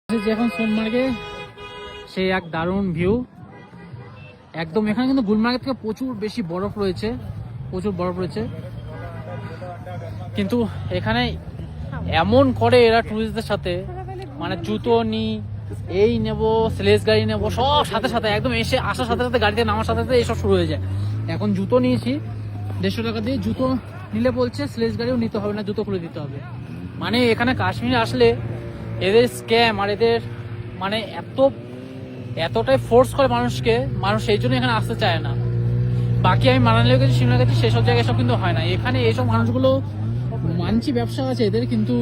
এখন সোনমার্গে সে এক দারুণ ভিউ একদম। এখানে কিন্তু গুলমার্গের থেকে প্রচুর বেশি বরফ রয়েছে, প্রচুর বরফ রয়েছে। কিন্তু এখানে এমন করে এরা টুরিস্টদের সাথে, মানে জুতো নি, এই নেবো, স্লেজ গাড়ি নেবো, সব সাথে সাথে একদম এসে আসার সাথে সাথে গাড়িতে নামার সাথে সাথে এইসব শুরু হয়ে যায়। এখন জুতো নিয়েছি 150 টাকা দিয়ে, জুতো নিলে বলছে স্লেজ গাড়িও নিতে হবে না, জুতো খুলে দিতে হবে। মানে এখানে কাশ্মীরে আসলে এদের স্ক্যাম আর এদের মানে এতটাই ফোর্স করে মানুষকে, মানুষ এই জন্য এখানে আসতে চায় না। বাকি আমি মানালিও গেছি, শিমলা গেছি, সেসব জায়গায় এসব কিন্তু হয় না। এখানে এইসব মানুষগুলো মানছি ব্যবসা আছে এদের, কিন্তু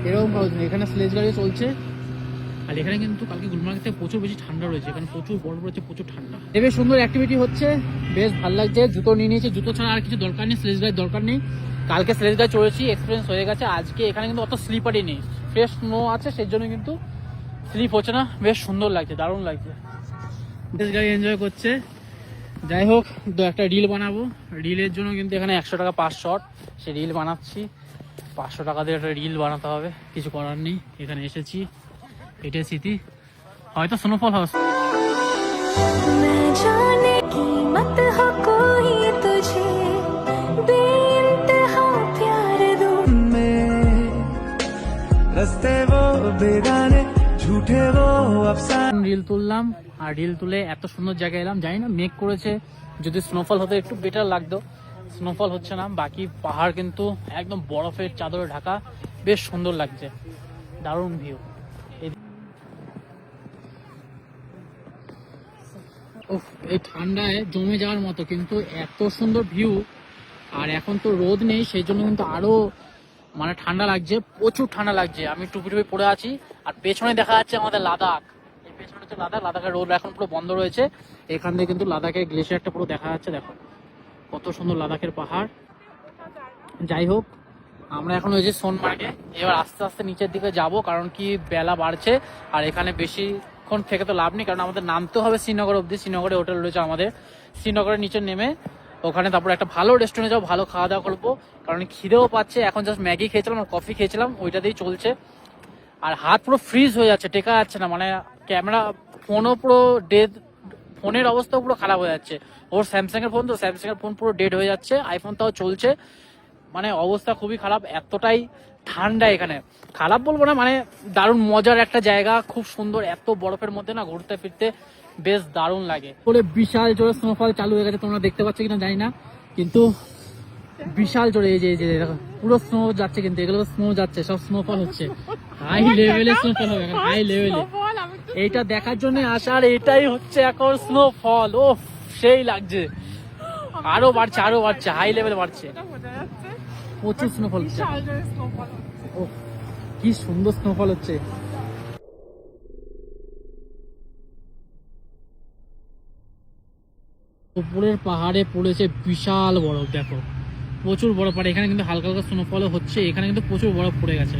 এরকম ভালো না। এখানে স্লেজ গাড়ি চলছে। আর এখানে কিন্তু কালকে গুলমার্গ থেকে প্রচুর বেশি ঠান্ডা রয়েছে, এখানে প্রচুর বরফ রয়েছে, প্রচুর ঠান্ডা। বেশ সুন্দর অ্যাক্টিভিটি হচ্ছে, বেশ ভালো লাগছে। জুতো নিয়ে নিয়েছি, জুতো ছাড়া আর কিছু দরকার নেই, স্লেজ গাড়ির দরকার নেই। কালকে স্লেজ গাড়ি চড়েছি, এক্সপিরিয়েন্স হয়ে গেছে। আজকে এখানে কিন্তু অত স্লিপারই নেই, ফ্রেশ স্নো আছে, সেই জন্য কিন্তু স্লিপ হচ্ছে না। বেশ সুন্দর লাগছে, দারুণ লাগছে। স্লেজ গাড়ি এনজয় করছে। যাই হোক, একটা রিল বানাবো, রিলের জন্য কিন্তু এখানে 100 টাকা পার শট, সে রিল বানাচ্ছি। 500 টাকা দিয়ে একটা রিল বানাতে হবে, কিছু করার নেই। এখানে এসেছি, এটাই স্মৃতি। হয়তো স্নোফল হবে। রিল তুললাম, আর রিল তুলে এত সুন্দর জায়গায় এলাম। জানি না মেঘ করেছে, যদি স্নোফল হতো একটু বেটার লাগতো। স্নোফল হচ্ছে না, বাকি পাহাড় কিন্তু একদম বরফের চাদরে ঢাকা, বেশ সুন্দর লাগছে, দারুণ ভিউ। এই ঠান্ডায় জমে যাওয়ার মতো, কিন্তু এত সুন্দর ভিউ। আর এখন তো রোদ নেই, সেই জন্য কিন্তু আরো মানে ঠান্ডা লাগছে, প্রচুর ঠান্ডা লাগছে। আমি টুপি টুপি পরে আছি। আর পেছনে দেখা যাচ্ছে আমাদের লাদাখ, এই পেছনে হচ্ছে লাদাখ। লাদাখের রোড এখন পুরো বন্ধ রয়েছে। এখান থেকে কিন্তু লাদাখের গ্লেশিয়ারটা পুরো দেখা যাচ্ছে, দেখো কত সুন্দর লাদাখের পাহাড়। যাই হোক, আমরা এখন ওই যে সোনমার্গে, এবার আস্তে আস্তে নিচের দিকে যাব, কারণ কি বেলা বাড়ছে। আর এখানে বেশিক্ষণ থেকে তো লাভ নেই, কারণ আমাদের নামতে হবে শ্রীনগর অবধি। শ্রীনগরে হোটেল রয়েছে আমাদের, শ্রীনগরের নিচে নেমে ওখানে তারপর একটা ভালো রেস্টুরেন্টে যাবো, ভালো খাওয়া দাওয়া করবো, কারণ খিদেও পাচ্ছে। এখন জাস্ট ম্যাগি খেয়েছিলাম আর কফি খেয়েছিলাম, ওইটা দিয়েই চলছে। আর হাত পুরো ফ্রিজ হয়ে যাচ্ছে, টেকা যাচ্ছে না। মানে ক্যামেরা, ফোনও পুরো ডেড, ফোনের অবস্থাও পুরো খারাপ হয়ে যাচ্ছে। ওর স্যামসাং এর ফোন, তো স্যামসাং এর ফোন পুরো ডেড হয়ে যাচ্ছে, আইফোন তাও চলছে। মানে অবস্থা খুবই খারাপ, এতটাই ঠান্ডা এখানে। খারাপ বলবো না, মানে দারুণ মজার একটা জায়গা, খুব সুন্দর। এত বরফের মধ্যে না ঘুরতে ফিরতে বেশ দারুণ লাগে। বলে বিশাল জোরে স্নোফল চালু হয়ে গেছে, তোমরা দেখতে পাচ্ছ কিনা জানি না, কিন্তু বিশাল জোরে এই যে পুরো স্নো যাচ্ছে। কিন্তু এগুলো স্নো যাচ্ছে, সব স্নোফল হচ্ছে, হাই লেভেলে স্নোফল হবে, হাই লেভেলে। এইটা দেখার জন্য আসার, এটাই হচ্ছে এখন স্নোফল। ও সেই লাগছে, আরো বাড়ছে, আরো বাড়ছে, হাই লেভেল বাড়ছে, প্রচুর স্নোফল হচ্ছে। ও কি সুন্দর স্নোফল হচ্ছে। উপরের পাহাড়ে পড়েছে বিশাল বরফ, দেখো প্রচুর বরফ। আর এখানে কিন্তু হালকা হালকা স্নোফলও হচ্ছে, এখানে কিন্তু প্রচুর বরফ পড়ে গেছে,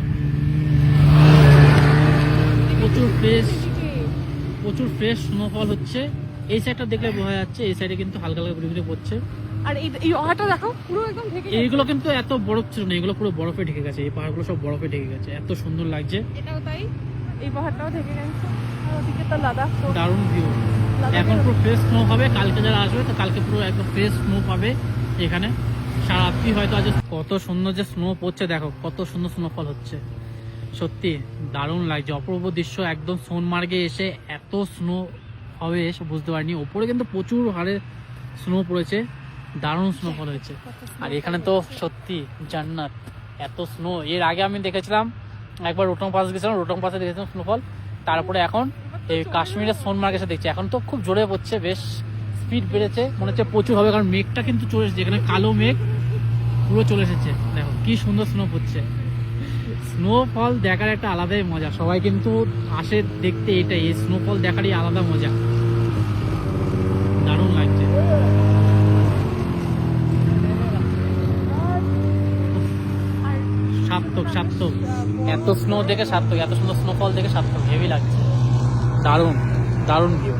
প্রচুর ফ্রেশ স্নোফল হচ্ছে। এই সাইডটা দেখলে বোঝা যাচ্ছে, এই সাইডে কিন্তু হালকা হালকা ঘুরে ঘুরে পড়ছে। আর এই পাহাড়টা দেখো পুরো একদম ঢেকে গেছে। এইগুলো কিন্তু এত বরফ ছিল না, এগুলো পুরো বরফে ঢেকে গেছে। এই পাহাড়গুলো সব বরফে ঢেকে গেছে, এত সুন্দর লাগছে। এটাও তাই, এই পাহাড়টাও ঢেকে গেছে। আর ওদিকে তো লাদাখ, দারুণ ভিউ। এখন পুরো ফ্রেশ স্নো হবে, কালকে যারা আসবে তো কালকে পুরো একদম ফ্রেশ স্নো পাবে এখানে। সারাত্রি হয়তো আজ। কত সুন্দর যে স্নো পড়ছে, দেখো কত সুন্দর স্নোফল হচ্ছে, সত্যি দারুণ লাগছে, অপূর্ব দৃশ্য। একদম সোনমার্গে এসে এত স্নো হবে এসে বুঝতে পারিনি। ওপরে কিন্তু প্রচুর হারে স্নো পড়েছে, দারুণ স্নোফল হয়েছে। আর এখানে তো সত্যি জান্নাত, এত স্নো। এর আগে আমি দেখেছিলাম একবার রোটং পাস গেছিলাম, রোটং পাসে দেখেছিলাম স্নোফল। তারপরে এখন এই কাশ্মীরের সোনমার্গে এসে দেখছি, এখন তো খুব জোরে পড়ছে, বেশ স্পিড বেড়েছে, মনে হচ্ছে প্রচুর হবে। কারণ মেঘটা কিন্তু চলে এসেছে, এখানে কালো মেঘ পুরো চলে এসেছে। দেখো কি সুন্দর স্নো পড়ছে। স্নোফল দেখার একটা আলাদাই মজা, সবাই কিন্তু আসে দেখতে। এটাই, এই স্নোফল দেখারই আলাদা মজা, দারুণ লাগছে। সার্থক, সার্থক, এত স্নো দেখে সার্থক, এত সুন্দর স্নোফল দেখে সার্থক, হেভি লাগছে, দারুণ দারুণ ভিউ।